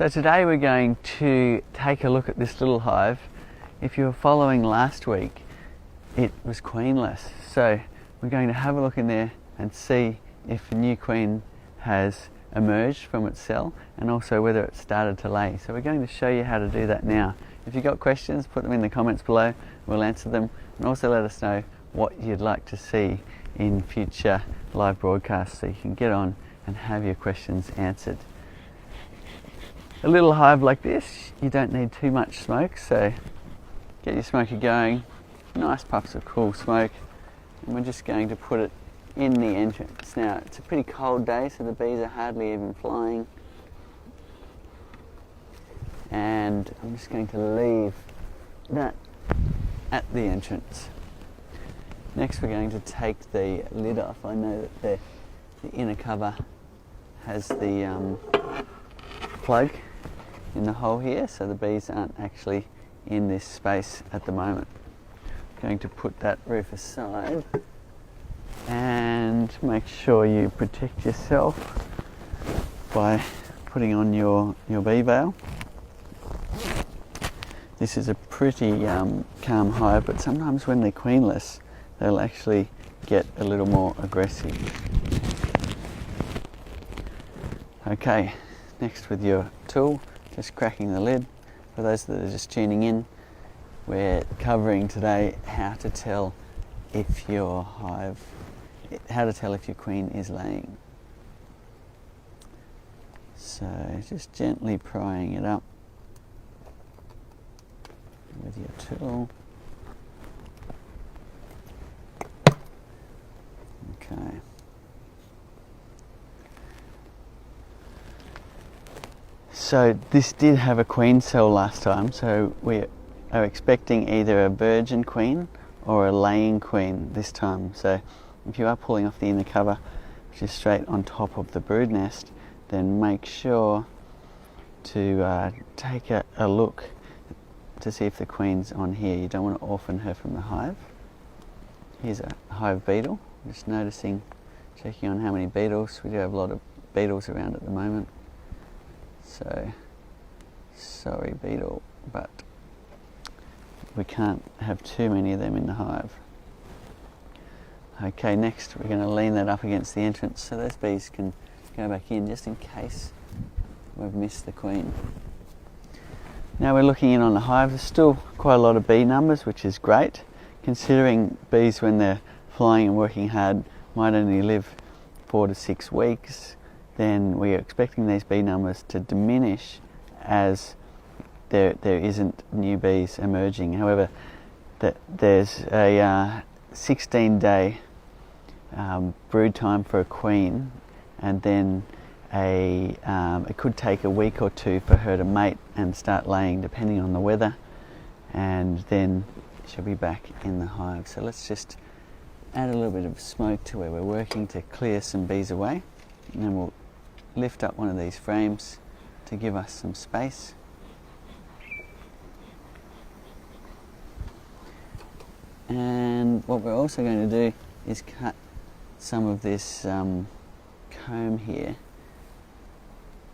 So today we're going to take a look at this little hive. If you were following last week, it was queenless. So we're going to have a look in there and see if a new queen has emerged from its cell and also whether it started to lay. So we're going to show you how to do that now. If you've got questions, put them in the comments below. We'll answer them, and also let us know what you'd like to see in future live broadcasts so you can get on and have your questions answered. A little hive like this, you don't need too much smoke, so get your smoker going, nice puffs of cool smoke, and we're just going to put it in the entrance. Now it's a pretty cold day, so the bees are hardly even flying, and I'm just going to leave that at the entrance. Next we're going to take the lid off. I know that the inner cover has the plug in the hole here, so the bees aren't actually in this space at the moment. I'm going to put that roof aside and make sure you protect yourself by putting on your bee veil. This is a pretty calm hive, but sometimes when they're queenless they'll actually get a little more aggressive. Okay, next with your tool, just cracking the lid. For those that are just tuning in, we're covering today how to tell if your queen is laying. So just gently prying it up with your tool. Okay. So this did have a queen cell last time, so we are expecting either a virgin queen or a laying queen this time. So if you are pulling off the inner cover, which is straight on top of the brood nest, then make sure to take a look to see if the queen's on here. You don't want to orphan her from the hive. Here's a hive beetle. Just noticing, checking on how many beetles. We do have a lot of beetles around at the moment. So, sorry beetle, but we can't have too many of them in the hive. Okay, next we're going to lean that up against the entrance so those bees can go back in just in case we've missed the queen. Now we're looking in on the hive. There's still quite a lot of bee numbers, which is great, considering bees when they're flying and working hard might only live 4 to 6 weeks. Then we are expecting these bee numbers to diminish as there isn't new bees emerging. However, there's a 16-day brood time for a queen, and then it could take a week or two for her to mate and start laying depending on the weather, and then she'll be back in the hive. So let's just add a little bit of smoke to where we're working to clear some bees away, and then we'll lift up one of these frames to give us some space. And what we're also going to do is cut some of this comb here,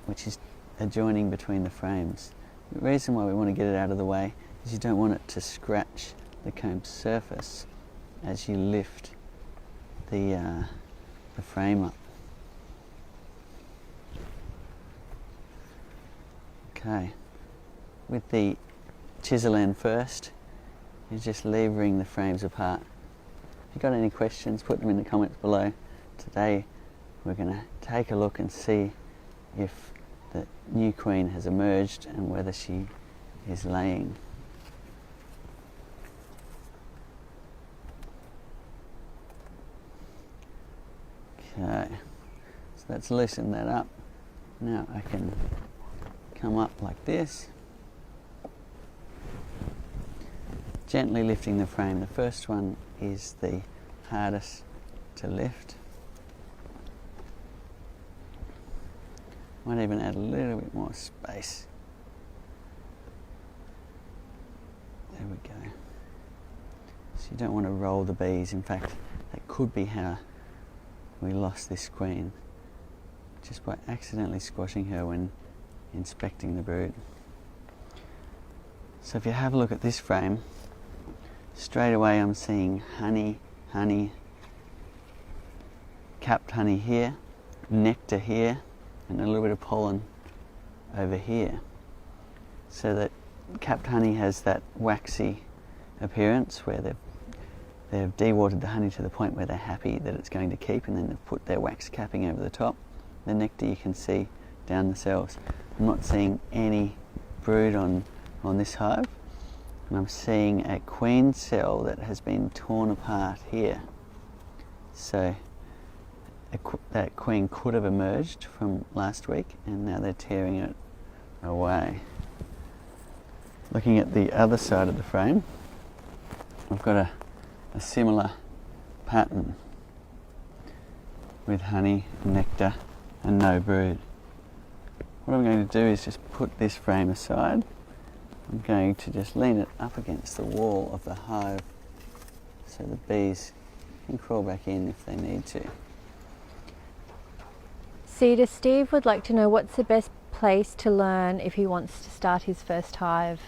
which is adjoining between the frames. The reason why we want to get it out of the way is you don't want it to scratch the comb surface as you lift the frame up. Okay, with the chisel end first, you're just levering the frames apart. If you've got any questions, put them in the comments below. Today we're going to take a look and see if the new queen has emerged and whether she is laying. Okay, so let's loosen that up. Now I can come up like this, gently lifting the frame. The first one is the hardest to lift. Might even add a little bit more space. There we go. So you don't want to roll the bees. In fact, that could be how we lost this queen, just by accidentally squashing her when inspecting the brood. So if you have a look at this frame, straight away I'm seeing honey, capped honey here, nectar here, and a little bit of pollen over here. So that capped honey has that waxy appearance where they've dewatered the honey to the point where they're happy that it's going to keep, and then they've put their wax capping over the top. The nectar you can see down the cells. I'm not seeing any brood on this hive, and I'm seeing a queen cell that has been torn apart here. So that queen could have emerged from last week, and now they're tearing it away. Looking at the other side of the frame, I've got a similar pattern with honey, nectar, and no brood. What I'm going to do is just put this frame aside. I'm going to just lean it up against the wall of the hive so the bees can crawl back in if they need to. Cedar, Steve would like to know what's the best place to learn if he wants to start his first hive.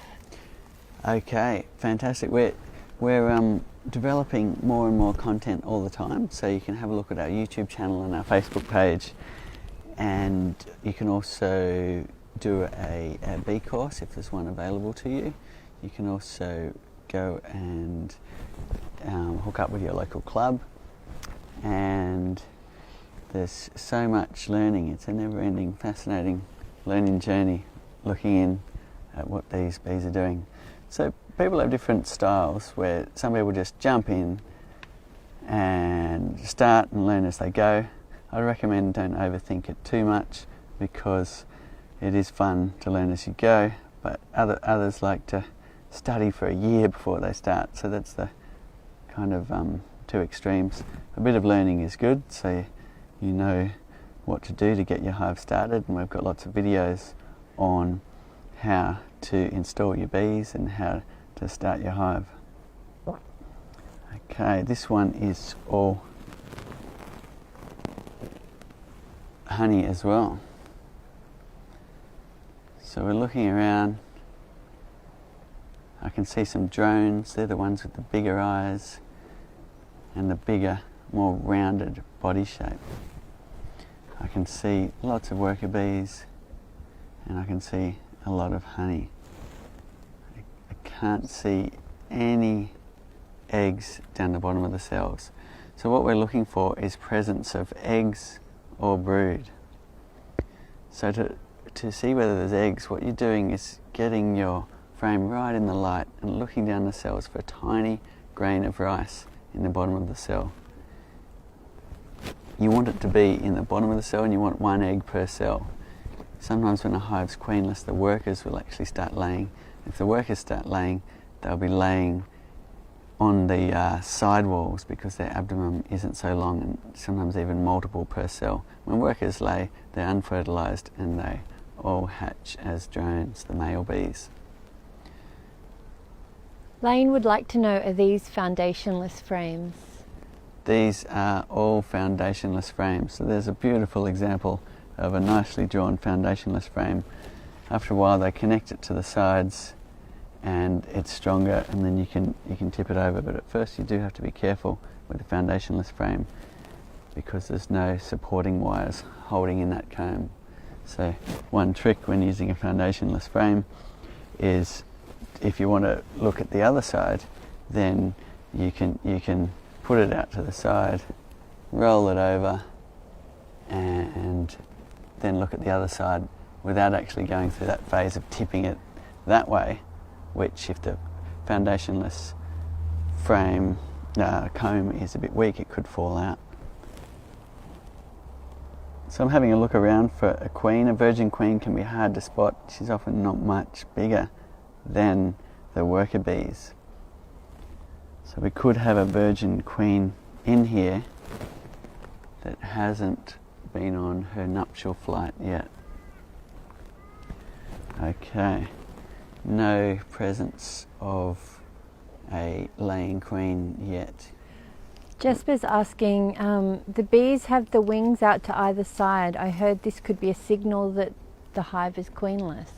Okay, fantastic. We're developing more and more content all the time, so you can have a look at our YouTube channel and our Facebook page, and you can also do a bee course if there's one available to you. You can also go and hook up with your local club, and there's so much learning. It's a never-ending, fascinating learning journey looking in at what these bees are doing. So people have different styles where some people just jump in and start and learn as they go. I recommend don't overthink it too much, because it is fun to learn as you go, but others like to study for a year before they start, so that's the kind of two extremes. A bit of learning is good, so you know what to do to get your hive started, and we've got lots of videos on how to install your bees and how to start your hive. Okay, this one is all honey as well. So we're looking around. I can see some drones. They're the ones with the bigger eyes and the bigger, more rounded body shape. I can see lots of worker bees, and I can see a lot of honey. I can't see any eggs down the bottom of the cells. So what we're looking for is presence of eggs or brood. So to see whether there's eggs, what you're doing is getting your frame right in the light and looking down the cells for a tiny grain of rice in the bottom of the cell. You want it to be in the bottom of the cell, and you want one egg per cell. Sometimes when a hive's queenless, the workers will actually start laying. If the workers start laying, they'll be laying on the side walls because their abdomen isn't so long, and sometimes even multiple per cell. When workers lay, they're unfertilised and they all hatch as drones, the male bees. Lane would like to know, are these foundationless frames? These are all foundationless frames. So there's a beautiful example of a nicely drawn foundationless frame. After a while they connect it to the sides and it's stronger, and then you can tip it over, but at first you do have to be careful with a foundationless frame because there's no supporting wires holding in that comb. So one trick when using a foundationless frame is, if you want to look at the other side, then you can put it out to the side, roll it over, and then look at the other side without actually going through that phase of tipping it that way, which if the foundationless frame comb is a bit weak, it could fall out. So I'm having a look around for a queen. A virgin queen can be hard to spot. She's often not much bigger than the worker bees. So we could have a virgin queen in here that hasn't been on her nuptial flight yet. Okay, no presence of a laying queen yet. Jasper's asking, the bees have the wings out to either side. I heard this could be a signal that the hive is queenless.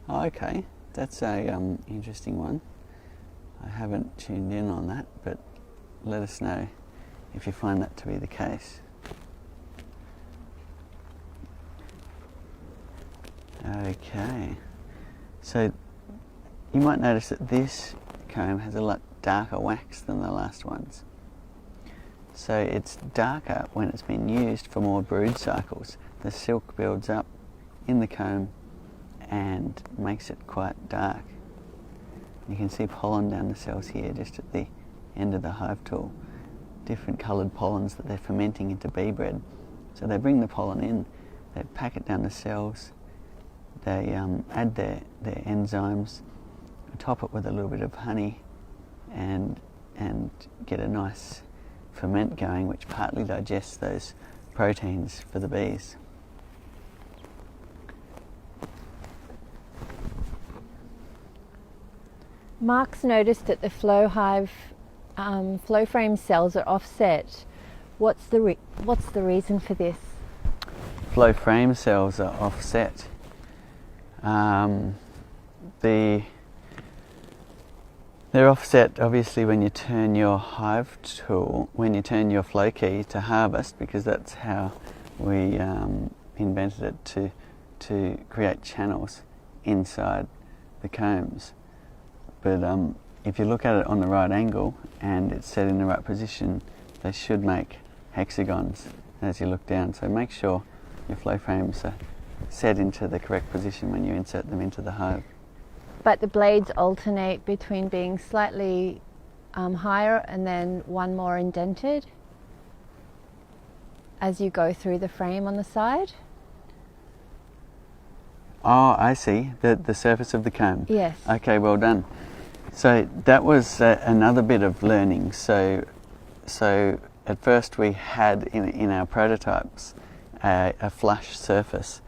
Oh, okay, that's a interesting one. I haven't tuned in on that, but let us know if you find that to be the case. Okay, so you might notice that this comb has a lot darker wax than the last ones. So it's darker when it's been used for more brood cycles. The silk builds up in the comb and makes it quite dark. You can see pollen down the cells here just at the end of the hive tool. Different coloured pollens that they're fermenting into bee bread. So they bring the pollen in, they pack it down the cells, they add their enzymes, top it with a little bit of honey and get a nice ferment going which partly digests those proteins for the bees. Mark's noticed that the flow hive flow frame cells are offset. What's the reason for this? Flow frame cells are offset. They're offset obviously when you turn your hive tool, when you turn your flow key to harvest, because that's how we invented it to create channels inside the combs. But if you look at it on the right angle and it's set in the right position, they should make hexagons as you look down. So make sure your flow frames are set into the correct position when you insert them into the hive. But the blades alternate between being slightly higher and then one more indented as you go through the frame on the side? Oh, I see. The surface of the comb. Yes. Okay, well done. So that was another bit of learning. So at first we had in our prototypes a flush surface,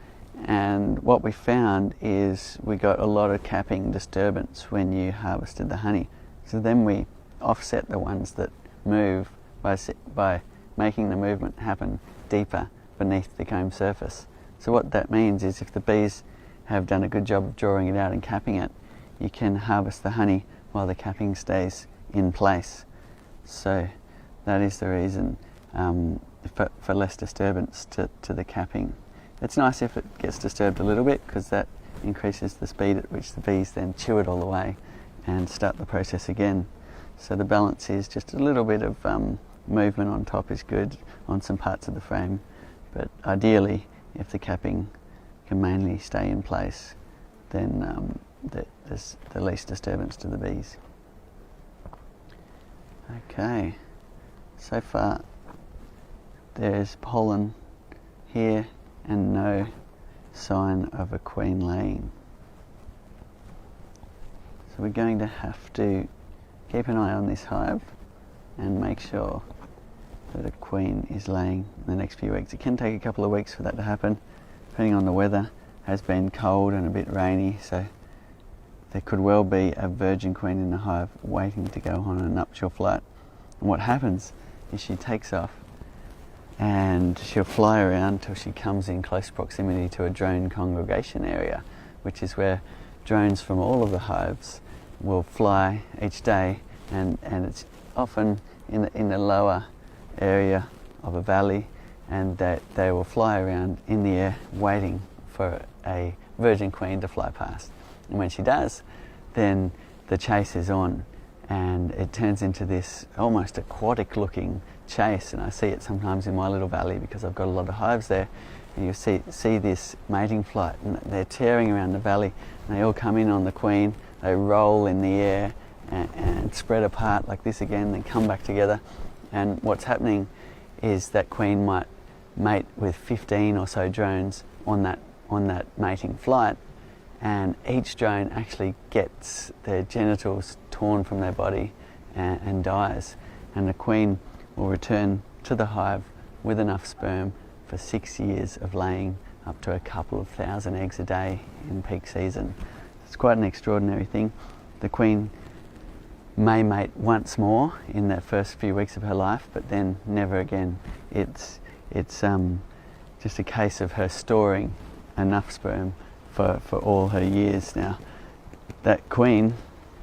and what we found is we got a lot of capping disturbance when you harvested the honey. So then we offset the ones that move by making the movement happen deeper beneath the comb surface. So what that means is if the bees have done a good job of drawing it out and capping it, you can harvest the honey while the capping stays in place. So that is the reason for less disturbance to the capping. It's nice if it gets disturbed a little bit because that increases the speed at which the bees then chew it all away and start the process again. So the balance is just a little bit of movement on top is good on some parts of the frame, but ideally if the capping can mainly stay in place, then there's the least disturbance to the bees. Okay, so far there's pollen here and no sign of a queen laying. So we're going to have to keep an eye on this hive and make sure that a queen is laying in the next few weeks. It can take a couple of weeks for that to happen, depending on the weather. It has been cold and a bit rainy, so there could well be a virgin queen in the hive waiting to go on a nuptial flight. And what happens is she takes off and she'll fly around till she comes in close proximity to a drone congregation area, which is where drones from all of the hives will fly each day, and it's often in the lower area of a valley, and they will fly around in the air waiting for a virgin queen to fly past. And when she does, then the chase is on, and it turns into this almost aquatic looking chase. And I see it sometimes in my little valley because I've got a lot of hives there, and you see this mating flight, and they're tearing around the valley, and they all come in on the queen, they roll in the air and spread apart like this again, then come back together. And what's happening is that queen might mate with 15 or so drones on that mating flight, and each drone actually gets their genitals torn from their body and dies, and the queen will return to the hive with enough sperm for 6 years of laying up to a couple of thousand eggs a day in peak season. It's quite an extraordinary thing. The queen may mate once more in that first few weeks of her life, but then never again. It's just a case of her storing enough sperm for all her years now. That queen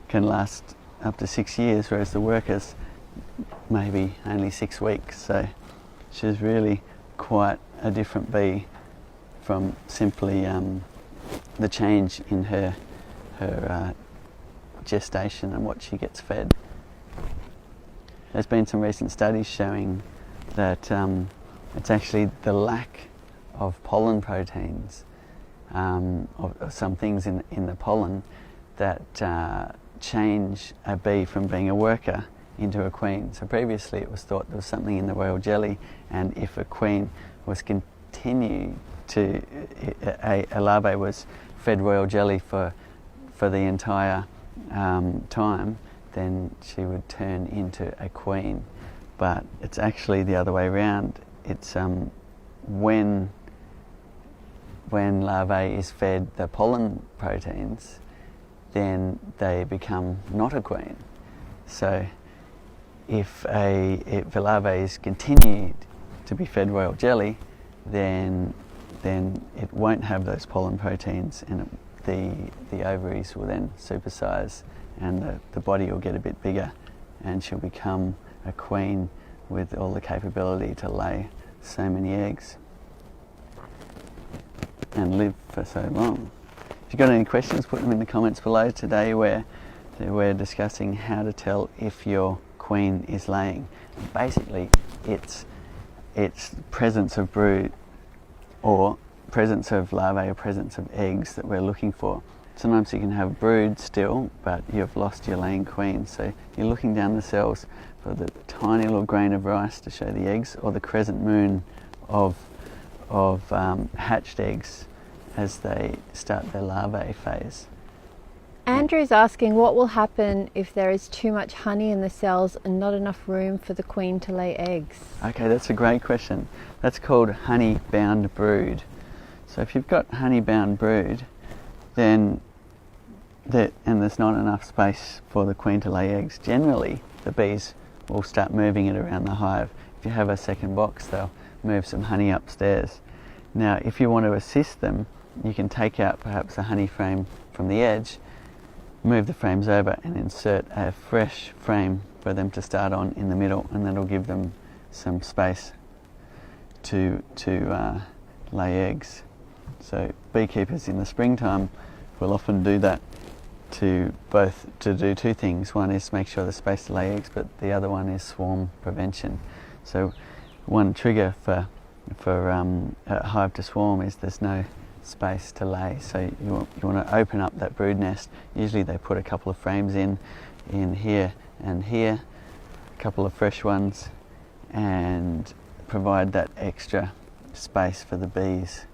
can last up to 6 years, whereas the workers maybe only 6 weeks. So she's really quite a different bee from simply the change in her gestation and what she gets fed. There's been some recent studies showing that it's actually the lack of pollen proteins, of some things in the pollen, that change a bee from being a worker into a queen. So previously it was thought there was something in the royal jelly, and if a queen was continued to, a larvae was fed royal jelly for the entire time, then she would turn into a queen. But it's actually the other way around. It's when larvae is fed the pollen proteins, then they become not a queen. So if a larvae is continued to be fed royal jelly, then it won't have those pollen proteins, and the ovaries will then supersize, and the body will get a bit bigger, and she'll become a queen with all the capability to lay so many eggs and live for so long. If you've got any questions, put them in the comments below. Today we're discussing how to tell if your queen is laying. Basically, it's presence of brood, or presence of larvae, or presence of eggs that we're looking for. Sometimes you can have brood still, but you've lost your laying queen. So you're looking down the cells for the tiny little grain of rice to show the eggs, or the crescent moon of hatched eggs as they start their larvae phase. Andrew's asking what will happen if there is too much honey in the cells and not enough room for the queen to lay eggs. Okay, that's a great question. That's called honey-bound brood. So if you've got honey-bound brood, then and there's not enough space for the queen to lay eggs, generally the bees will start moving it around the hive. If you have a second box, they'll move some honey upstairs. Now, if you want to assist them, you can take out perhaps a honey frame from the edge, move the frames over and insert a fresh frame for them to start on in the middle, and that'll give them some space to lay eggs. So beekeepers in the springtime will often do that to do two things. One is make sure there's space to lay eggs, but the other one is swarm prevention. So one trigger for a hive to swarm is there's no space to lay. So you want to open up that brood nest. Usually they put a couple of frames in here and here, a couple of fresh ones, and provide that extra space for the bees,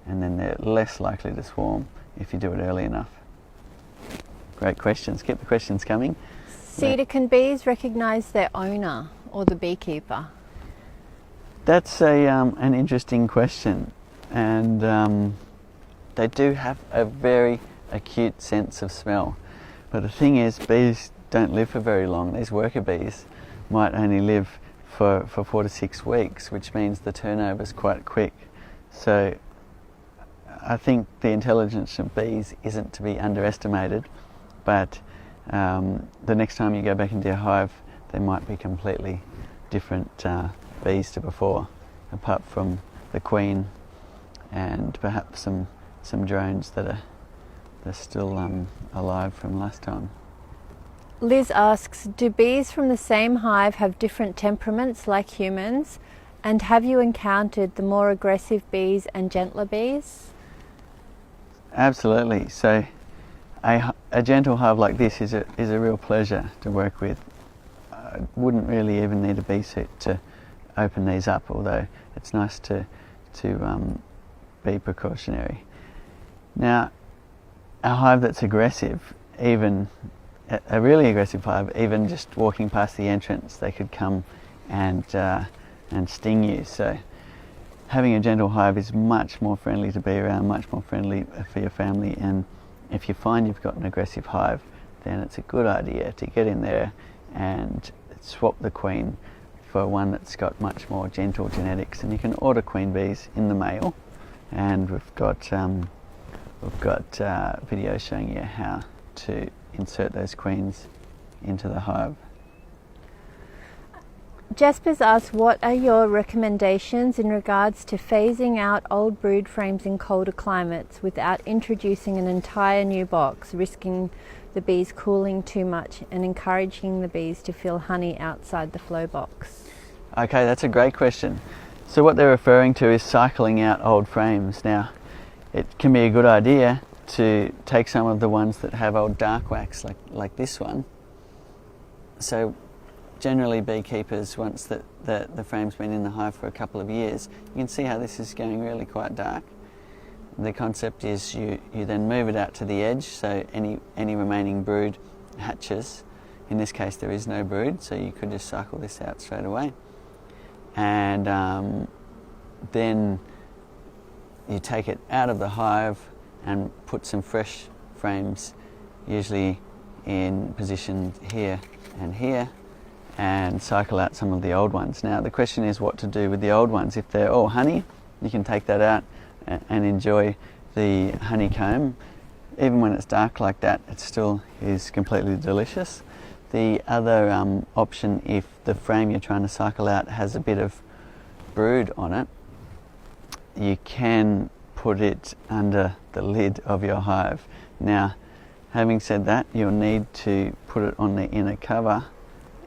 and then they're less likely to swarm if you do it early enough. Great questions. Keep the questions coming. Cedar, can bees recognise their owner or the beekeeper? That's an interesting question, and they do have a very acute sense of smell. But the thing is, bees don't live for very long. These worker bees might only live for 4 to 6 weeks, which means the turnover is quite quick. So I think the intelligence of bees isn't to be underestimated, but the next time you go back into your hive, there might be completely different bees to before, apart from the queen and perhaps some drones that are still alive from last time. Liz asks, do bees from the same hive have different temperaments like humans? And have you encountered the more aggressive bees and gentler bees? Absolutely. So a gentle hive like this is a real pleasure to work with. I wouldn't really even need a bee suit to open these up, although it's nice to be precautionary. Now, a hive that's aggressive, even a really aggressive hive, even just walking past the entrance, they could come and sting you. So having a gentle hive is much more friendly to be around, much more friendly for your family. And if you find you've got an aggressive hive, then it's a good idea to get in there and swap the queen for one that's got much more gentle genetics. And you can order queen bees in the mail, and we've got we've got videos showing you how to insert those queens into the hive. Jasper's asked, what are your recommendations in regards to phasing out old brood frames in colder climates without introducing an entire new box, risking the bees cooling too much and encouraging the bees to feel honey outside the flow box? Okay, that's a great question. So what they're referring to is cycling out old frames. Now, it can be a good idea to take some of the ones that have old dark wax, like this one. So generally beekeepers, once the frame's been in the hive for a couple of years, you can see how this is going really quite dark. The concept is you then move it out to the edge, so any remaining brood hatches. In this case there is no brood, so you could just cycle this out straight away. And then you take it out of the hive and put some fresh frames, usually in position here and here, and cycle out some of the old ones. Now the question is what to do with the old ones. If they're all honey, you can take that out and enjoy the honeycomb. Even when it's dark like that, it still is completely delicious. The other option, if the frame you're trying to cycle out has a bit of brood on it, you can put it under the lid of your hive. Now, having said that, you'll need to put it on the inner cover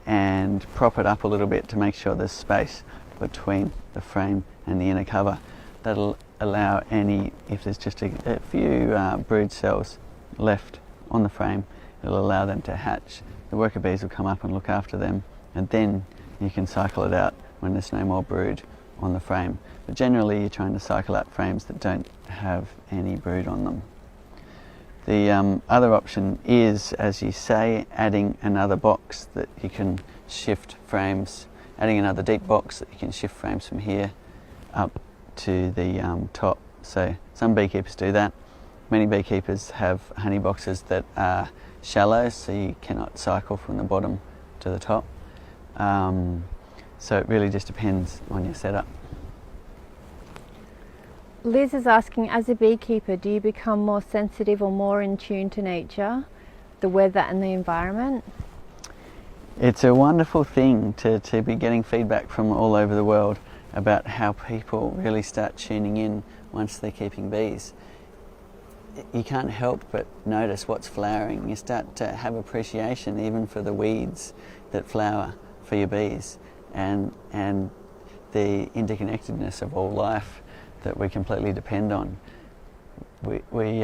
and prop it up a little bit to make sure there's space between the frame and the inner cover. That'll allow if there's just a few brood cells left on the frame, it'll allow them to hatch. The worker bees will come up and look after them, and then you can cycle it out when there's no more brood on the frame. But generally you're trying to cycle out frames that don't have any brood on them. The other option is, as you say, adding another box that you can shift frames, adding another deep box that you can shift frames from here up to the top. So some beekeepers do that. Many beekeepers have honey boxes that are shallow, so you cannot cycle from the bottom to the top. So it really just depends on your setup. Liz is asking, as a beekeeper, do you become more sensitive or more in tune to nature, the weather and the environment? It's a wonderful thing to be getting feedback from all over the world about how people really start tuning in once they're keeping bees. You can't help but notice what's flowering. You start to have appreciation even for the weeds that flower for your bees, and the interconnectedness of all life that we completely depend on. We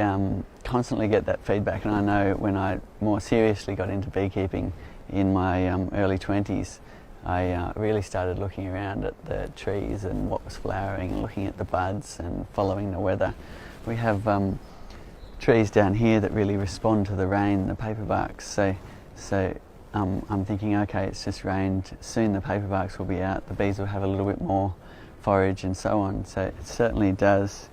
constantly get that feedback, and I know when I more seriously got into beekeeping in my early 20s, I really started looking around at the trees and what was flowering, and looking at the buds and following the weather. We have trees down here that really respond to the rain, the paperbarks, so I'm thinking, okay, it's just rained, soon the paperbarks will be out, the bees will have a little bit more forage and so on. So it certainly does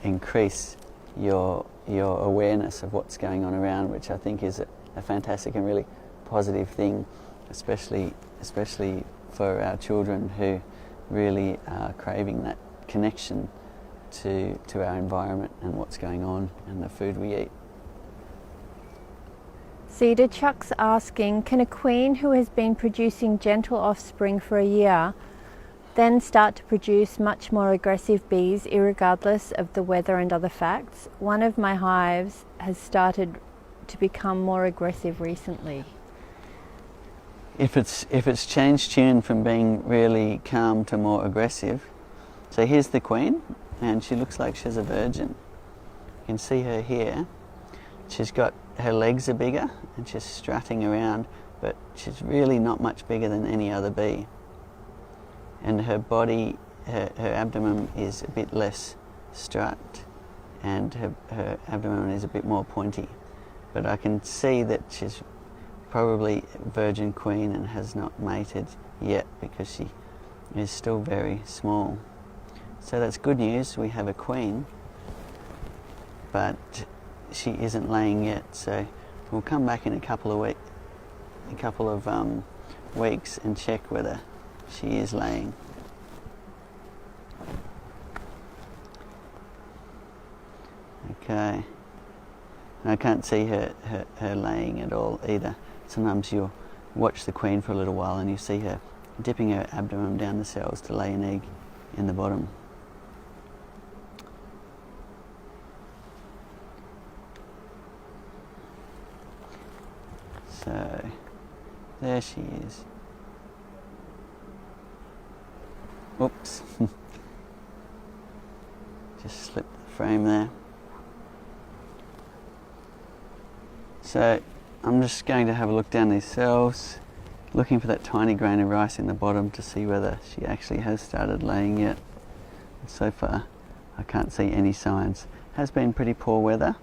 increase your awareness of what's going on around, which I think is a fantastic and really positive thing, especially for our children who really are craving that connection to our environment and what's going on and the food we eat. Cedar Chuck's asking, can a queen who has been producing gentle offspring for a year then start to produce much more aggressive bees irregardless of the weather and other facts? One of my hives has started to become more aggressive recently. If it's changed tune from being really calm to more aggressive, so here's the queen, and she looks like she's a virgin. You can see her here. She's got, her legs are bigger and she's strutting around, but she's really not much bigger than any other bee. And her body, her abdomen is a bit less strut, and her abdomen is a bit more pointy. But I can see that she's probably a virgin queen and has not mated yet because she is still very small. So that's good news, we have a queen, but she isn't laying yet. So we'll come back in a couple of weeks and check whether she is laying. Okay. I can't see her laying at all either. Sometimes you'll watch the queen for a little while and you see her dipping her abdomen down the cells to lay an egg in the bottom. So there she is. Oops. Just slipped the frame there. So I'm just going to have a look down these cells, looking for that tiny grain of rice in the bottom to see whether she actually has started laying yet. And so far I can't see any signs. Has been pretty poor weather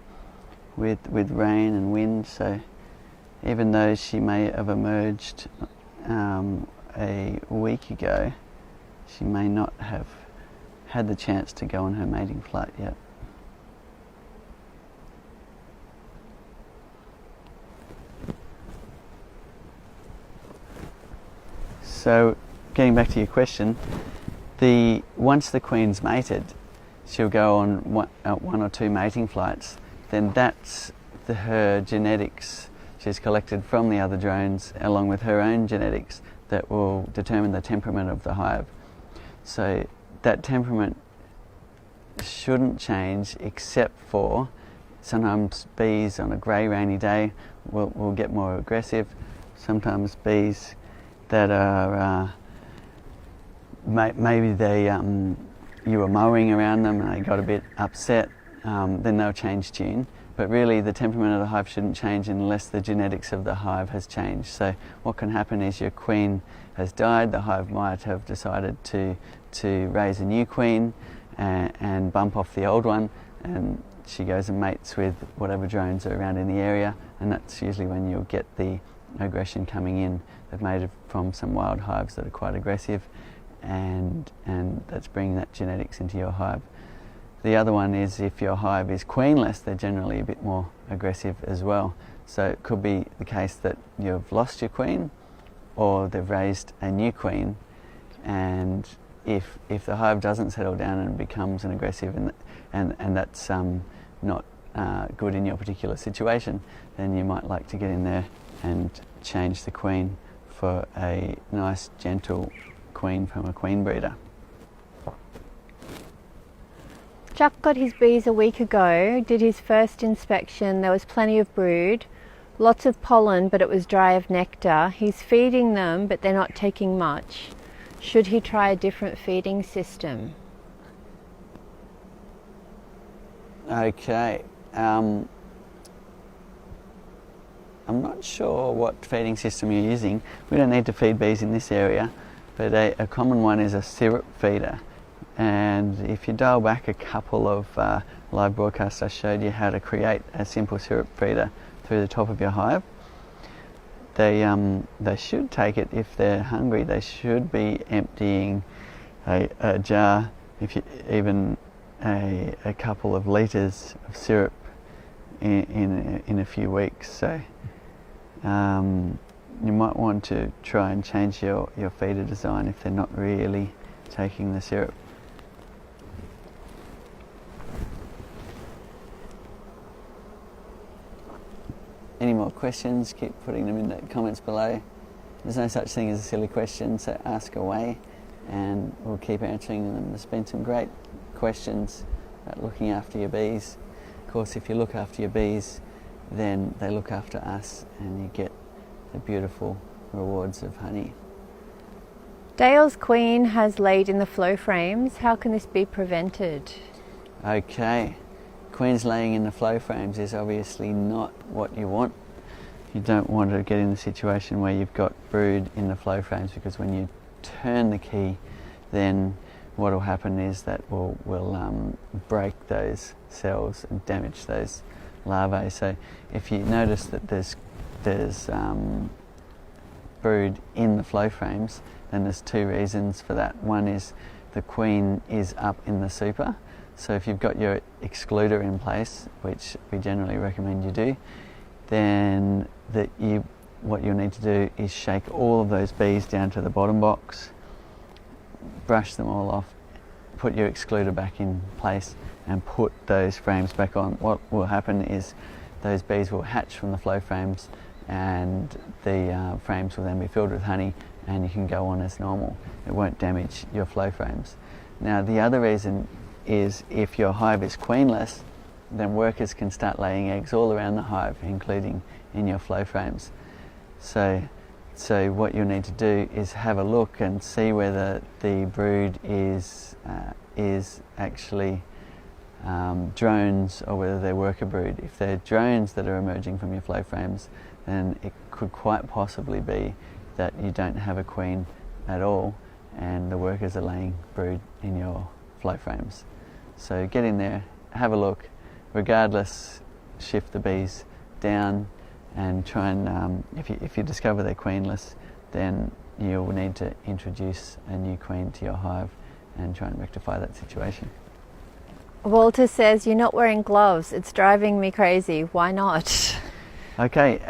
with rain and wind, so even though she may have emerged a week ago, she may not have had the chance to go on her mating flight yet. So, getting back to your question, once the queen's mated, she'll go on one or two mating flights. Then that's her genetics she's collected from the other drones, along with her own genetics, that will determine the temperament of the hive. So that temperament shouldn't change, except for sometimes bees on a grey rainy day will get more aggressive. Sometimes bees that are maybe you were mowing around them and they got a bit upset, then they'll change tune. But really the temperament of the hive shouldn't change unless the genetics of the hive has changed. So what can happen is your queen has died, the hive might have decided to raise a new queen and bump off the old one, and she goes and mates with whatever drones are around in the area, and that's usually when you'll get the aggression coming in. They've mated from some wild hives that are quite aggressive, and that's bringing that genetics into your hive. The other one is if your hive is queenless, they're generally a bit more aggressive as well. So it could be the case that you've lost your queen, or they've raised a new queen, and if the hive doesn't settle down and becomes an aggressive and that's not good in your particular situation, then you might like to get in there and change the queen for a nice gentle queen from a queen breeder. Chuck got his bees a week ago, did his first inspection. There was plenty of brood, lots of pollen, but it was dry of nectar. He's feeding them, but they're not taking much. Should he try a different feeding system? Okay. I'm not sure what feeding system you're using. We don't need to feed bees in this area, but a common one is a syrup feeder. And if you dial back a couple of live broadcasts, I showed you how to create a simple syrup feeder through the top of your hive. They should take it if they're hungry. They should be emptying a jar, even a couple of litres of syrup in a few weeks. So you might want to try and change your feeder design if they're not really taking the syrup. Any more questions, keep putting them in the comments below. There's no such thing as a silly question, so ask away and we'll keep answering them. There's been some great questions about looking after your bees. Of course, if you look after your bees, then they look after us and you get the beautiful rewards of honey. Dale's queen has laid in the flow frames. How can this be prevented? Okay. Queens laying in the flow frames is obviously not what you want. You don't want to get in the situation where you've got brood in the flow frames, because when you turn the key, then what will happen is that will break those cells and damage those larvae. So if you notice that there's brood in the flow frames, then there's two reasons for that. One is the queen is up in the super. So if you've got your excluder in place, which we generally recommend you do, then what you'll need to do is shake all of those bees down to the bottom box, brush them all off, put your excluder back in place and put those frames back on, what will happen is those bees will hatch from the flow frames, and the frames will then be filled with honey, and you can go on as normal. It won't damage your flow frames. Now, the other reason is if your hive is queenless, then workers can start laying eggs all around the hive, including in your flow frames. So what you'll need to do is have a look and see whether the brood is actually drones or whether they're worker brood. If they're drones that are emerging from your flow frames, then it could quite possibly be that you don't have a queen at all and the workers are laying brood in your flow frames. So get in there, have a look, regardless, shift the bees down and try and, if you discover they're queenless, then you'll need to introduce a new queen to your hive and try and rectify that situation. Walter says, you're not wearing gloves. It's driving me crazy. Why not? Okay,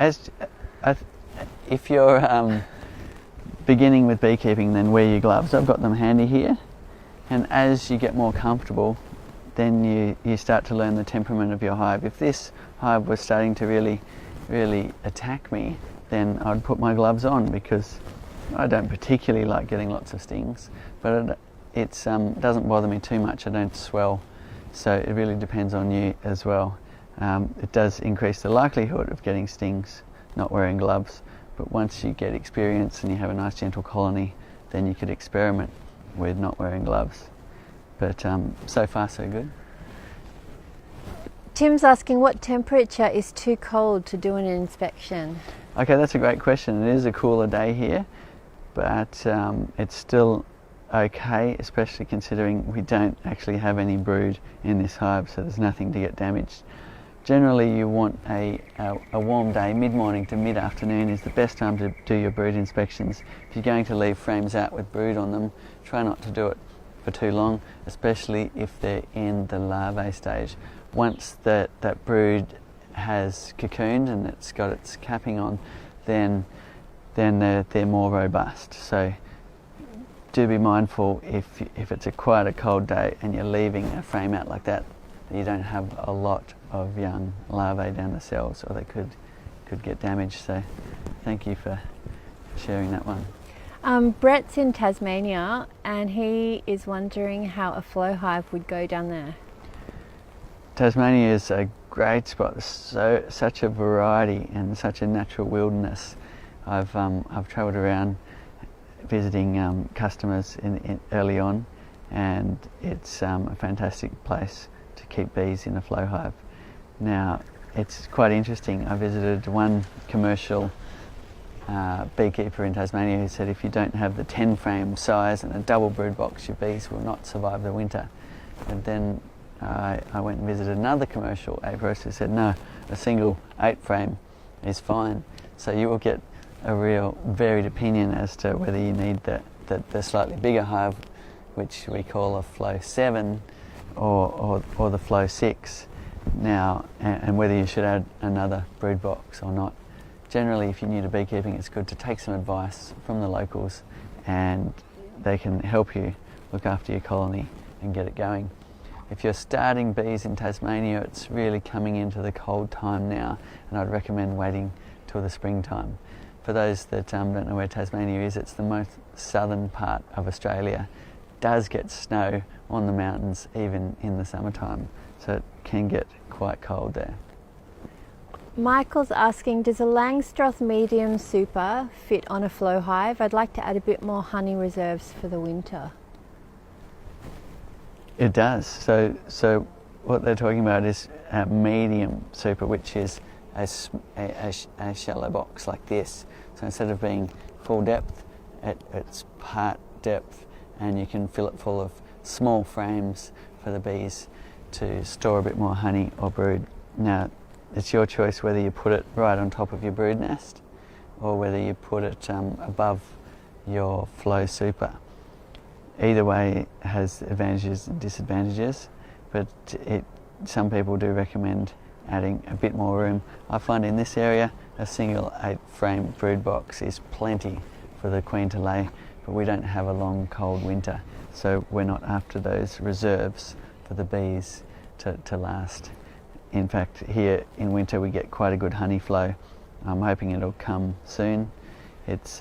if you're beginning with beekeeping, then wear your gloves. I've got them handy here. And as you get more comfortable, then you start to learn the temperament of your hive. If this hive was starting to really attack me, then I'd put my gloves on, because I don't particularly like getting lots of stings, but it doesn't bother me too much. I don't swell, so it really depends on you as well. It does increase the likelihood of getting stings not wearing gloves, but once you get experience and you have a nice gentle colony, then you could experiment with not wearing gloves. But so far so good. Tim's asking, what temperature is too cold to do an inspection? Okay, that's a great question. It is a cooler day here, but it's still okay, especially considering we don't actually have any brood in this hive, so there's nothing to get damaged. Generally, you want a warm day. Mid-morning to mid-afternoon is the best time to do your brood inspections. If you're going to leave frames out with brood on them, try not to do it for too long, especially if they're in the larvae stage. Once that brood has cocooned and it's got its capping on, then they're more robust. So do be mindful if it's quite a cold day and you're leaving a frame out like that, you don't have a lot of young larvae down the cells, or they could get damaged. So thank you for sharing that one. Brett's in Tasmania and he is wondering how a flow hive would go down there. Tasmania is a great spot. There's such a variety and such a natural wilderness. I've travelled around visiting customers early on, and it's a fantastic place to keep bees in a flow hive. Now, it's quite interesting. I visited one commercial beekeeper in Tasmania who said if you don't have the 10 frame size and a double brood box, your bees will not survive the winter. And then I went and visited another commercial apiarist who said no, a single 8 frame is fine. So you will get a real varied opinion as to whether you need the slightly bigger hive, which we call a flow 7, or the flow 6 now, and whether you should add another brood box or not. Generally, if you're new to beekeeping, it's good to take some advice from the locals, and they can help you look after your colony and get it going. If you're starting bees in Tasmania, it's really coming into the cold time now, and I'd recommend waiting till the springtime. For those that don't know where Tasmania is, it's the most southern part of Australia. It does get snow on the mountains even in the summertime, so it can get quite cold there. Michael's asking, does a Langstroth medium super fit on a flow hive? I'd like to add a bit more honey reserves for the winter. It does. So what they're talking about is a medium super, which is a shallow box like this. So instead of being full depth, it's part depth, and you can fill it full of small frames for the bees to store a bit more honey or brood. Now, it's your choice whether you put it right on top of your brood nest or whether you put it above your flow super. Either way has advantages and disadvantages, but some people do recommend adding a bit more room. I find in this area a single 8 frame brood box is plenty for the queen to lay but we don't have a long cold winter, so we're not after those reserves for the bees to last. In fact, here in winter we get quite a good honey flow. I'm hoping it'll come soon. It's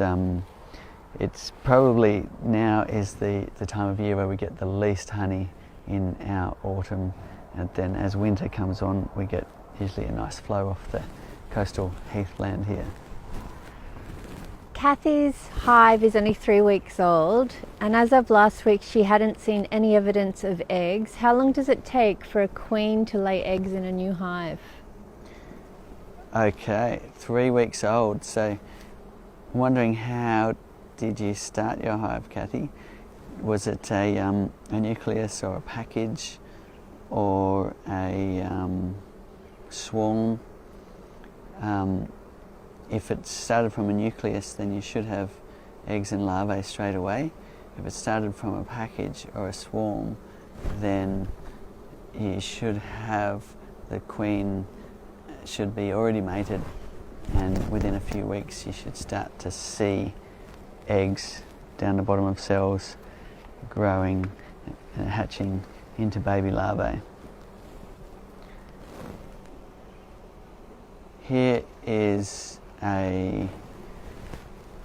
probably now is the time of year where we get the least honey in our autumn, and then as winter comes on we get usually a nice flow off the coastal heathland here. Kathy's hive is only 3 weeks old, and as of last week she hadn't seen any evidence of eggs. How long does it take for a queen to lay eggs in a new hive? Okay, 3 weeks old. So I'm wondering, how did you start your hive, Kathy? Was it a nucleus or a package or a swarm? If it started from a nucleus, then you should have eggs and larvae straight away. If it started from a package or a swarm, then you should have the queen should be already mated, and within a few weeks you should start to see eggs down the bottom of cells growing and hatching into baby larvae. Here is a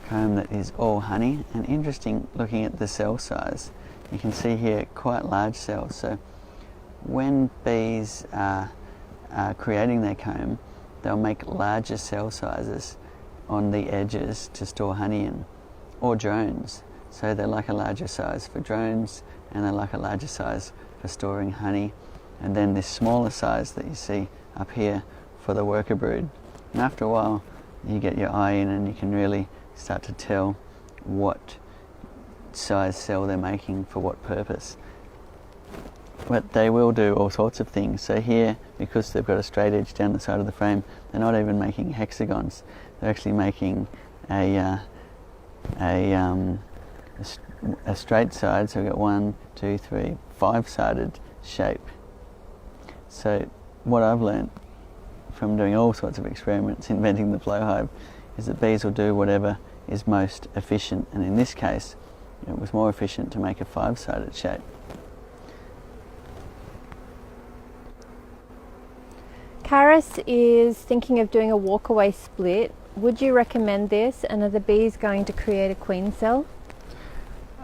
comb that is all honey, and interesting looking at the cell size. You can see here quite large cells, so when bees are creating their comb, they'll make larger cell sizes on the edges to store honey in, or drones. So they're like a larger size for drones, and they're like a larger size for storing honey, and then this smaller size that you see up here for the worker brood. And after a while you get your eye in and you can really start to tell what size cell they're making for what purpose. But they will do all sorts of things. So here, because they've got a straight edge down the side of the frame, they're not even making hexagons. They're actually making a straight side, so we've got 1, 2, 3, 5-sided shape. So what I've learned from doing all sorts of experiments inventing the flow hive is that bees will do whatever is most efficient, and in this case it was more efficient to make a 5-sided shape. Karis is thinking of doing a walkaway split. Would you recommend this, and are the bees going to create a queen cell?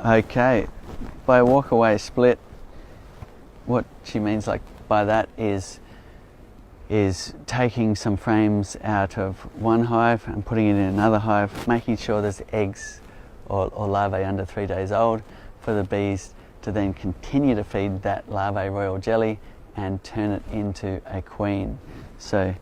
Okay, by a walkaway split, what she means by that is taking some frames out of one hive and putting it in another hive, making sure there's eggs or larvae under 3 days old for the bees to then continue to feed that larvae royal jelly and turn it into a queen. So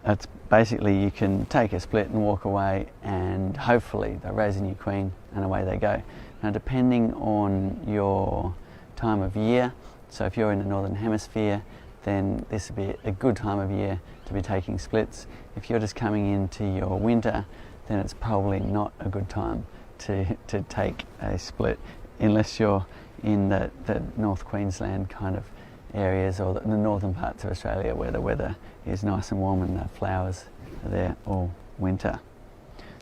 that's basically, you can take a split and walk away, and hopefully they'll raise a new queen and away they go. Now, depending on your time of year, so if you're in the northern hemisphere, then this would be a good time of year to be taking splits. If you're just coming into your winter, then it's probably not a good time to take a split, unless you're in the North Queensland kind of areas, or the northern parts of Australia where the weather is nice and warm and the flowers are there all winter.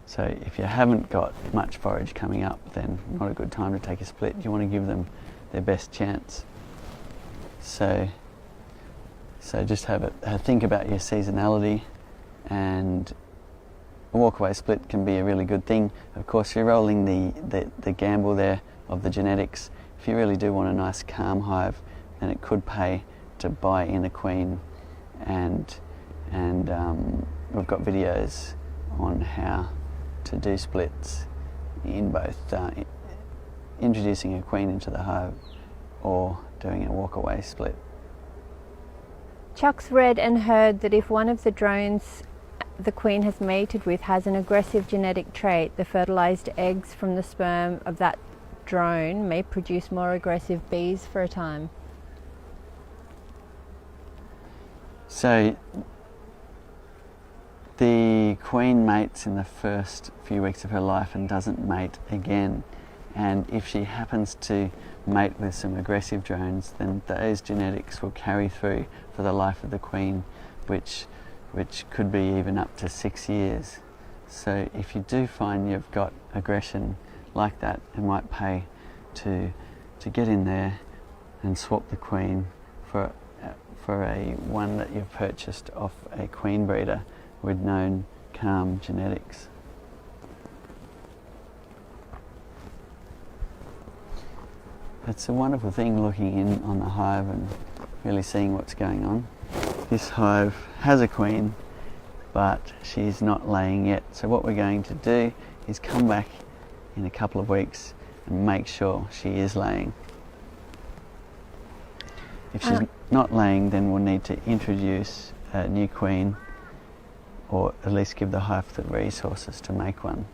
So if you haven't got much forage coming up, then not a good time to take a split. You want to give them their best chance. So just have a think about your seasonality, and a walkaway split can be a really good thing. Of course, you're rolling the gamble there of the genetics. If you really do want a nice calm hive, then it could pay to buy in a queen, and we've got videos on how to do splits in both introducing a queen into the hive or doing a walkaway split. Chuck's read and heard that if one of the drones the queen has mated with has an aggressive genetic trait, the fertilized eggs from the sperm of that drone may produce more aggressive bees for a time. So the queen mates in the first few weeks of her life and doesn't mate again, and if she happens to mate with some aggressive drones, then those genetics will carry through for the life of the queen, which could be even up to 6 years. So if you do find you've got aggression like that, it might pay to get in there and swap the queen for a one that you've purchased off a queen breeder with known calm genetics. It's a wonderful thing looking in on the hive and really seeing what's going on. This hive has a queen, but she's not laying yet. So what we're going to do is come back in a couple of weeks and make sure she is laying. If she's not laying, then we'll need to introduce a new queen, or at least give the hive the resources to make one.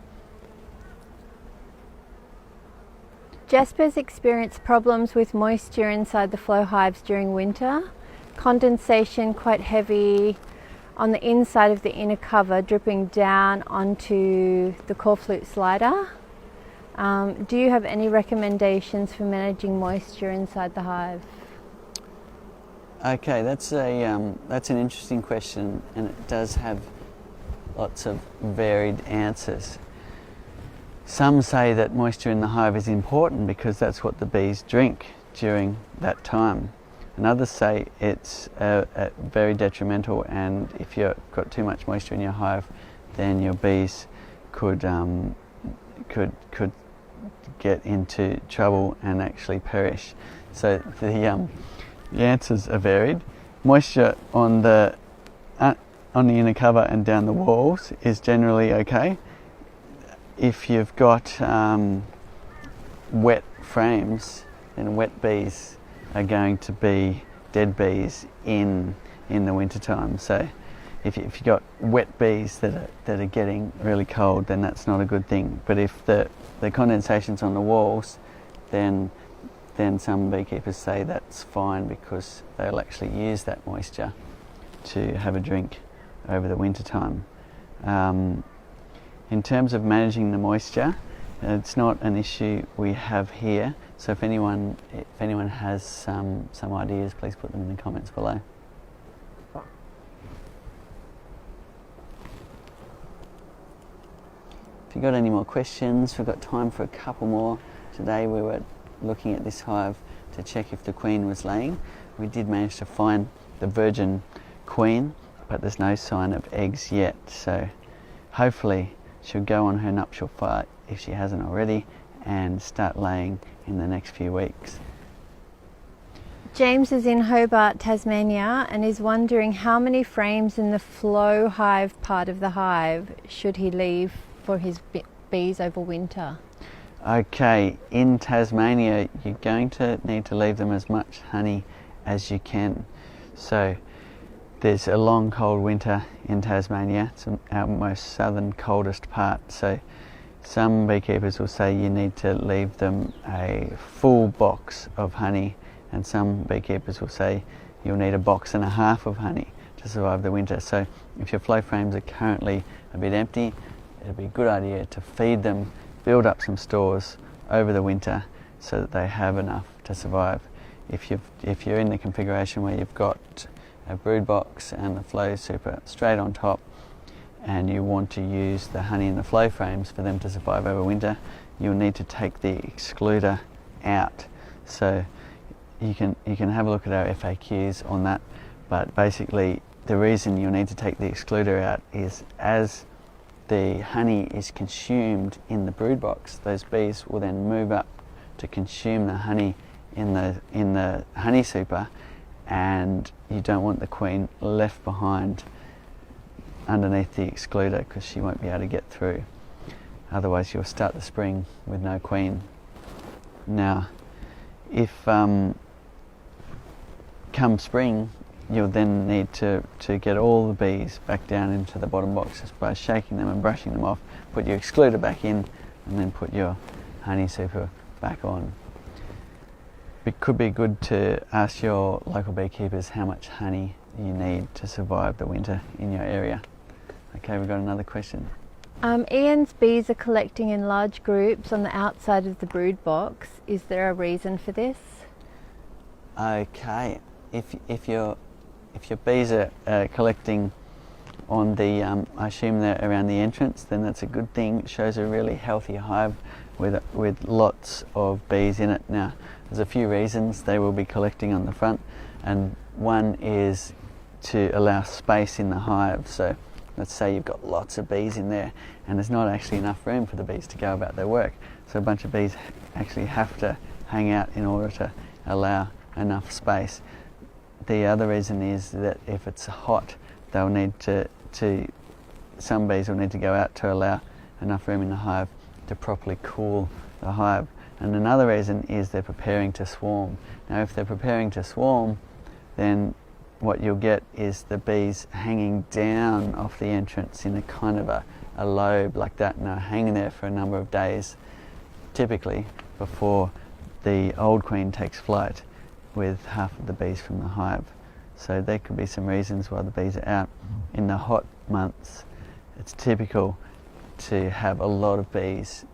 Jasper's experienced problems with moisture inside the flow hives during winter. Condensation quite heavy on the inside of the inner cover, dripping down onto the core flute slider. Do you have any recommendations for managing moisture inside the hive? Okay, that's an interesting question, and it does have lots of varied answers. Some say that moisture in the hive is important because that's what the bees drink during that time. And others say it's very detrimental, and if you've got too much moisture in your hive, then your bees could get into trouble and actually perish. So the answers are varied. Moisture on the inner cover and down the walls is generally okay. If you've got wet frames, then wet bees are going to be dead bees in the winter time. So if you've got wet bees that are getting really cold, then that's not a good thing. But if the condensation's on the walls, then some beekeepers say that's fine, because they'll actually use that moisture to have a drink over the winter time. In terms of managing the moisture, it's not an issue we have here. So if anyone has some ideas, please put them in the comments below. If you've got any more questions, we've got time for a couple more. Today we were looking at this hive to check if the queen was laying. We did manage to find the virgin queen, but there's no sign of eggs yet. So hopefully she'll go on her nuptial flight, if she hasn't already, and start laying in the next few weeks. James is in Hobart, Tasmania, and is wondering how many frames in the flow hive part of the hive should he leave for his bees over winter? Okay, in Tasmania you're going to need to leave them as much honey as you can. So there's a long cold winter in Tasmania. It's our most southern, coldest part. So some beekeepers will say you need to leave them a full box of honey, and some beekeepers will say you'll need a box and a half of honey to survive the winter. So if your flow frames are currently a bit empty, it'd be a good idea to feed them, build up some stores over the winter so that they have enough to survive. If you're in the configuration where you've got a brood box and the flow super straight on top, and you want to use the honey in the flow frames for them to survive over winter, you'll need to take the excluder out. So you can have a look at our FAQs on that, but basically the reason you'll need to take the excluder out is as the honey is consumed in the brood box, those bees will then move up to consume the honey in the honey super, and you don't want the queen left behind underneath the excluder, because she won't be able to get through. Otherwise you'll start the spring with no queen. Now if come spring, you'll then need to get all the bees back down into the bottom boxes by shaking them and brushing them off, put your excluder back in, and then put your honey super back on. It could be good to ask your local beekeepers how much honey you need to survive the winter in your area. Okay, we've got another question. Ian's bees are collecting in large groups on the outside of the brood box. Is there a reason for this? Okay, if your bees are collecting on the, I assume they're around the entrance, then that's a good thing. It shows a really healthy hive with lots of bees in it. Now, there's a few reasons they will be collecting on the front, and one is to allow space in the hive. So let's say you've got lots of bees in there and there's not actually enough room for the bees to go about their work. So a bunch of bees actually have to hang out in order to allow enough space. The other reason is that if it's hot, they'll need some bees will need to go out to allow enough room in the hive to properly cool the hive. And another reason is they're preparing to swarm. Now, if they're preparing to swarm, then what you'll get is the bees hanging down off the entrance in a kind of a lobe like that, and they're hanging there for a number of days, typically before the old queen takes flight with half of the bees from the hive. So there could be some reasons why the bees are out. In the hot months, it's typical to have a lot of bees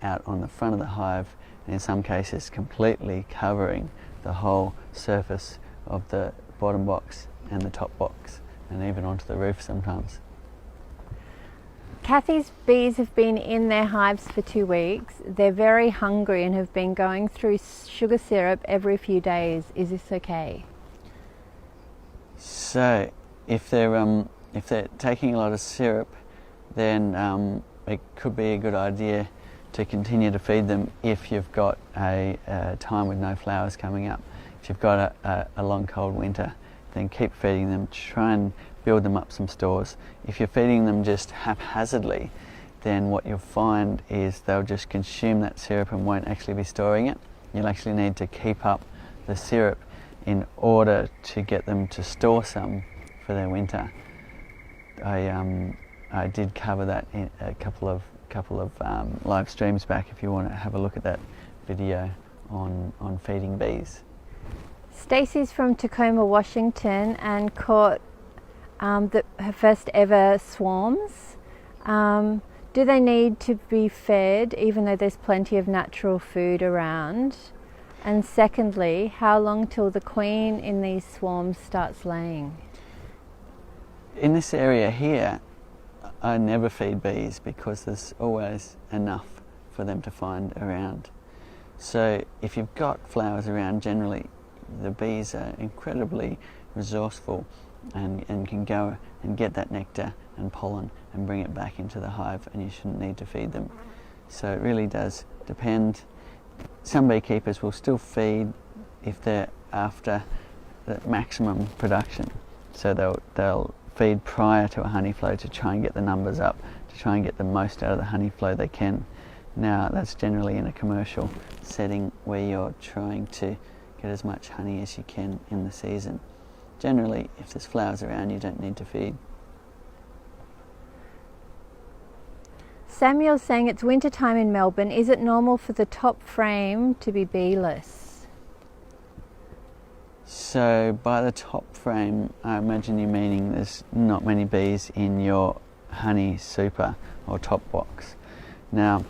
out on the front of the hive, and in some cases completely covering the whole surface of the bottom box and the top box, and even onto the roof sometimes. Kathy's bees have been in their hives for 2 weeks. They're very hungry and have been going through sugar syrup every few days. Is this okay? So if they're taking a lot of syrup, then it could be a good idea to continue to feed them if you've got a time with no flowers coming up. If you've got a long cold winter, then keep feeding them. Try and build them up some stores. If you're feeding them just haphazardly, then what you'll find is they'll just consume that syrup and won't actually be storing it. You'll actually need to keep up the syrup in order to get them to store some for their winter. I did cover that in a couple of live streams back, if you want to have a look at that video on feeding bees. Stacey's from Tacoma, Washington, and caught her first ever swarms. Do they need to be fed even though there's plenty of natural food around? And secondly, how long till the queen in these swarms starts laying? In this area here, I never feed bees because there's always enough for them to find around. So if you've got flowers around, generally the bees are incredibly resourceful and can go and get that nectar and pollen and bring it back into the hive, and you shouldn't need to feed them. So it really does depend. Some beekeepers will still feed if they're after the maximum production. So they'll feed prior to a honey flow to try and get the numbers up, to try and get the most out of the honey flow they can. Now that's generally in a commercial setting where you're trying to get as much honey as you can in the season. Generally, if there's flowers around, you don't need to feed. Samuel's saying it's winter time in Melbourne. Is it normal for the top frame to be beeless? So by the top frame, I imagine you're meaning there's not many bees in your honey super or top box. Now,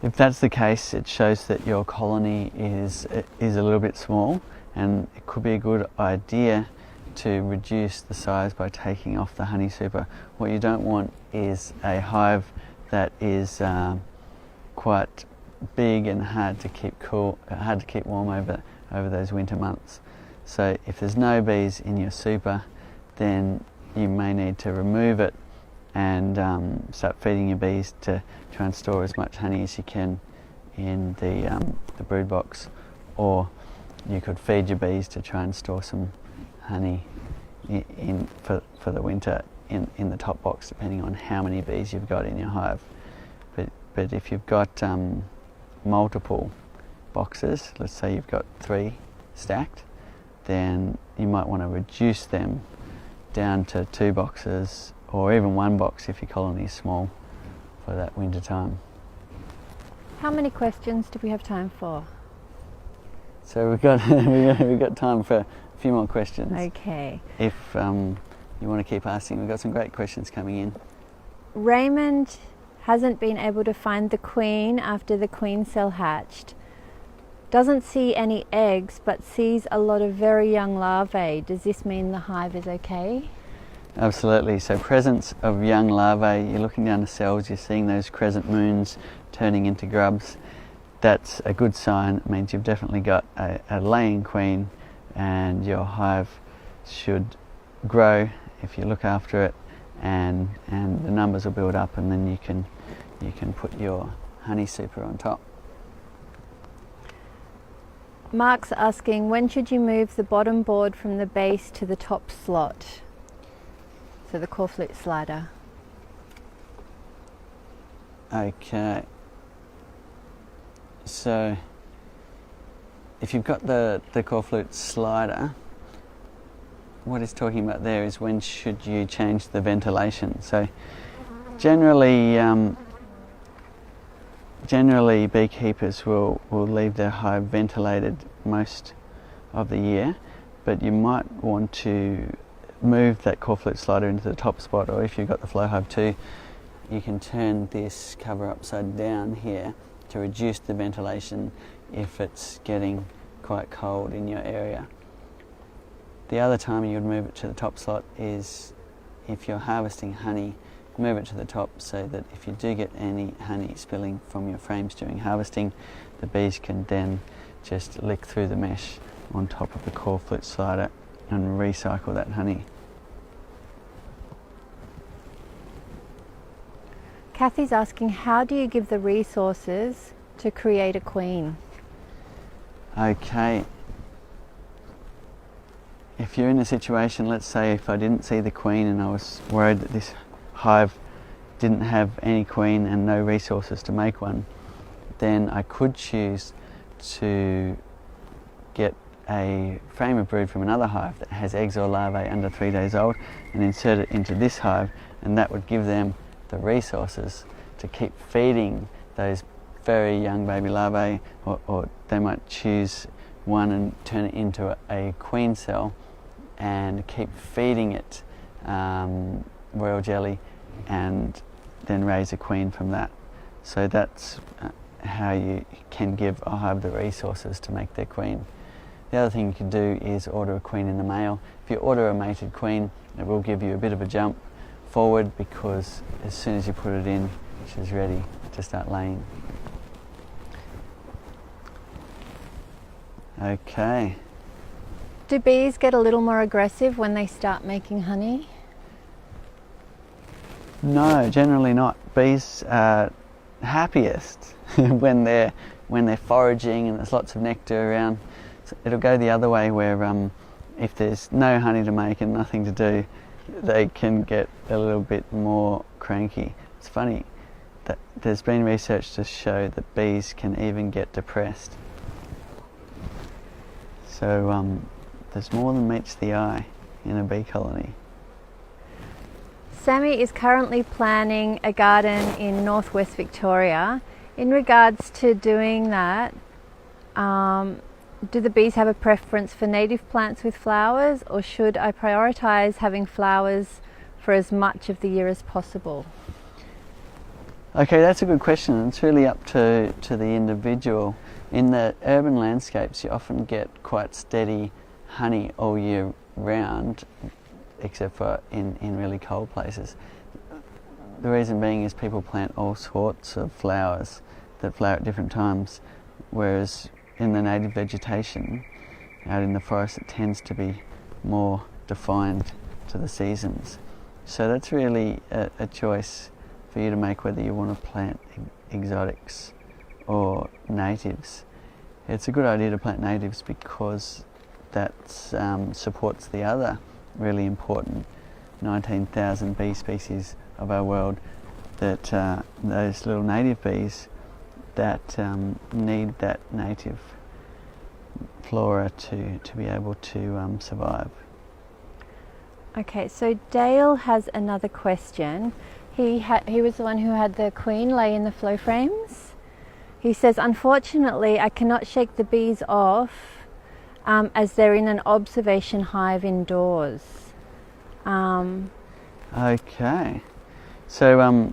if that's the case, it shows that your colony is a little bit small, and it could be a good idea to reduce the size by taking off the honey super. What you don't want is a hive that is quite big and hard to keep warm over those winter months. So if there's no bees in your super, then you may need to remove it and start feeding your bees to try and store as much honey as you can in the brood box, or you could feed your bees to try and store some honey for the winter in the top box, depending on how many bees you've got in your hive. But if you've got multiple boxes, let's say you've got 3 stacked, then you might want to reduce them down to 2 boxes, or even 1 box if your colony is small, for that winter time. How many questions do we have time for? So we've got time for a few more questions. Okay. If you want to keep asking, we've got some great questions coming in. Raymond hasn't been able to find the queen after the queen cell hatched. Doesn't see any eggs, but sees a lot of very young larvae. Does this mean the hive is okay? Absolutely. So presence of young larvae, you're looking down the cells, you're seeing those crescent moons turning into grubs. That's a good sign. It means you've definitely got a laying queen, and your hive should grow if you look after it, and the numbers will build up, and then you can put your honey super on top. Mark's asking, when should you move the bottom board from the base to the top slot? So the core flute slider. Okay. So if you've got the core flute slider, what he's talking about there is when should you change the ventilation. So generally beekeepers will leave their hive ventilated most of the year, but you might want to move that core flute slider into the top spot, or if you've got the flow hive too, you can turn this cover upside down here to reduce the ventilation if it's getting quite cold in your area. The other time you would move it to the top slot is if you're harvesting honey, move it to the top so that if you do get any honey spilling from your frames during harvesting, the bees can then just lick through the mesh on top of the core flute slider and recycle that honey. Kathy's asking, how do you give the resources to create a queen? Okay. If you're in a situation, let's say if I didn't see the queen and I was worried that this hive didn't have any queen and no resources to make one, then I could choose to get a frame of brood from another hive that has eggs or larvae under 3 days old and insert it into this hive, and that would give them the resources to keep feeding those very young baby larvae, or they might choose one and turn it into a queen cell and keep feeding it royal jelly and then raise a queen from that. So that's how you can give a hive the resources to make their queen. The other thing you can do is order a queen in the mail. If you order a mated queen, it will give you a bit of a jump forward, because as soon as you put it in, she's ready to start laying. Okay. Do bees get a little more aggressive when they start making honey? No, generally not. Bees are happiest when they're foraging and there's lots of nectar around. So it'll go the other way, where if there's no honey to make and nothing to do, they can get a little bit more cranky. It's funny that there's been research to show that bees can even get depressed. So there's more than meets the eye in a bee colony. Sammy is currently planning a garden in northwest Victoria. In regards to doing that, do the bees have a preference for native plants with flowers, or should I prioritise having flowers for as much of the year as possible? Okay, that's a good question. It's really up to the individual. In the urban landscapes, you often get quite steady honey all year round, except for in really cold places. The reason being is people plant all sorts of flowers that flower at different times, whereas in the native vegetation out in the forest, it tends to be more defined to the seasons. So that's really a choice for you to make, whether you want to plant exotics or natives. It's a good idea to plant natives because that supports the other really important 19,000 bee species of our world, that those little native bees that need that native flora to be able to survive. Okay, so Dale has another question. He was the one who had the queen lay in the flow frames. He says, unfortunately, I cannot shake the bees off as they're in an observation hive indoors. Okay, so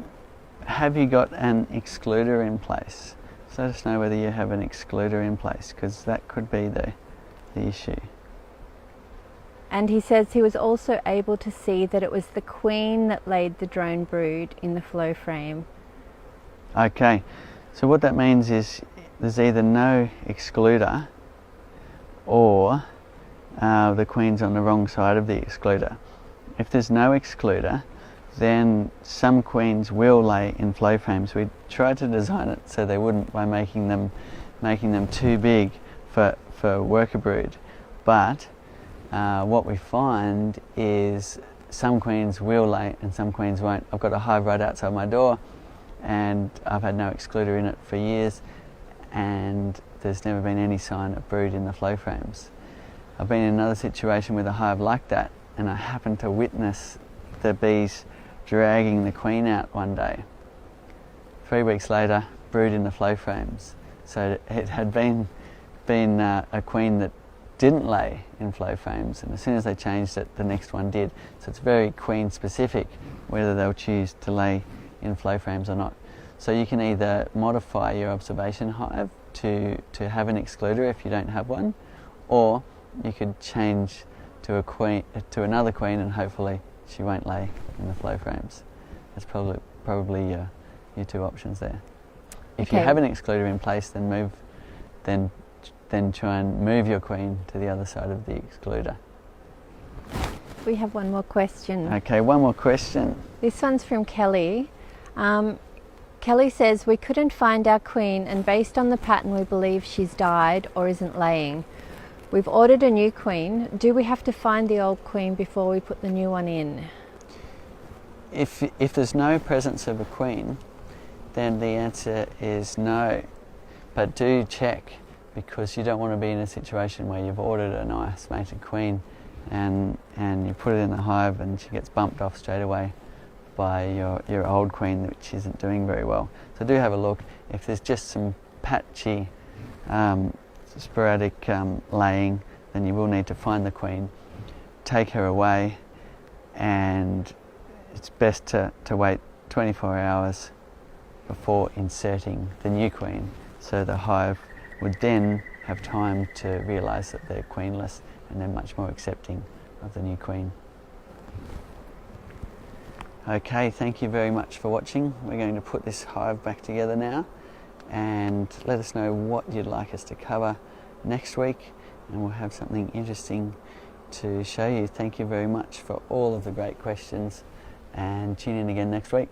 have you got an excluder in place? So let us know whether you have an excluder in place, because that could be the issue. And he says he was also able to see that it was the queen that laid the drone brood in the flow frame. Okay, so what that means is there's either no excluder or the queen's on the wrong side of the excluder. If there's no excluder, then some queens will lay in flow frames. We tried to design it so they wouldn't by making them too big for worker brood, but what we find is some queens will lay and some queens won't. I've got a hive right outside my door and I've had no excluder in it for years, and there's never been any sign of brood in the flow frames. I've been in another situation with a hive like that, and I happened to witness the bees dragging the queen out one day. 3 weeks later, brood in the flow frames. So it had been a queen that didn't lay in flow frames, and as soon as they changed it, the next one did. So it's very queen specific whether they'll choose to lay in flow frames or not. So you can either modify your observation hive to have an excluder if you don't have one, or you could change to another queen and hopefully she won't lay in the flow frames. That's probably your two options there. If you have an excluder in place, then try and move your queen to the other side of the excluder. We have one more question. Okay, one more question. This one's from Kelly. Kelly says, we couldn't find our queen, and based on the pattern we believe she's died or isn't laying. We've ordered a new queen. Do we have to find the old queen before we put the new one in? If there's no presence of a queen, then the answer is no. But do check, because you don't want to be in a situation where you've ordered a nice mated queen and you put it in the hive and she gets bumped off straight away by your old queen, which isn't doing very well. So do have a look. If there's just some patchy sporadic laying, then you will need to find the queen, take her away, and it's best to wait 24 hours before inserting the new queen, so the hive would then have time to realise that they're queenless and they're much more accepting of the new queen. Okay, thank you very much for watching. We're going to put this hive back together now, and let us know what you'd like us to cover next week, and we'll have something interesting to show you. Thank you very much for all of the great questions, and tune in again next week.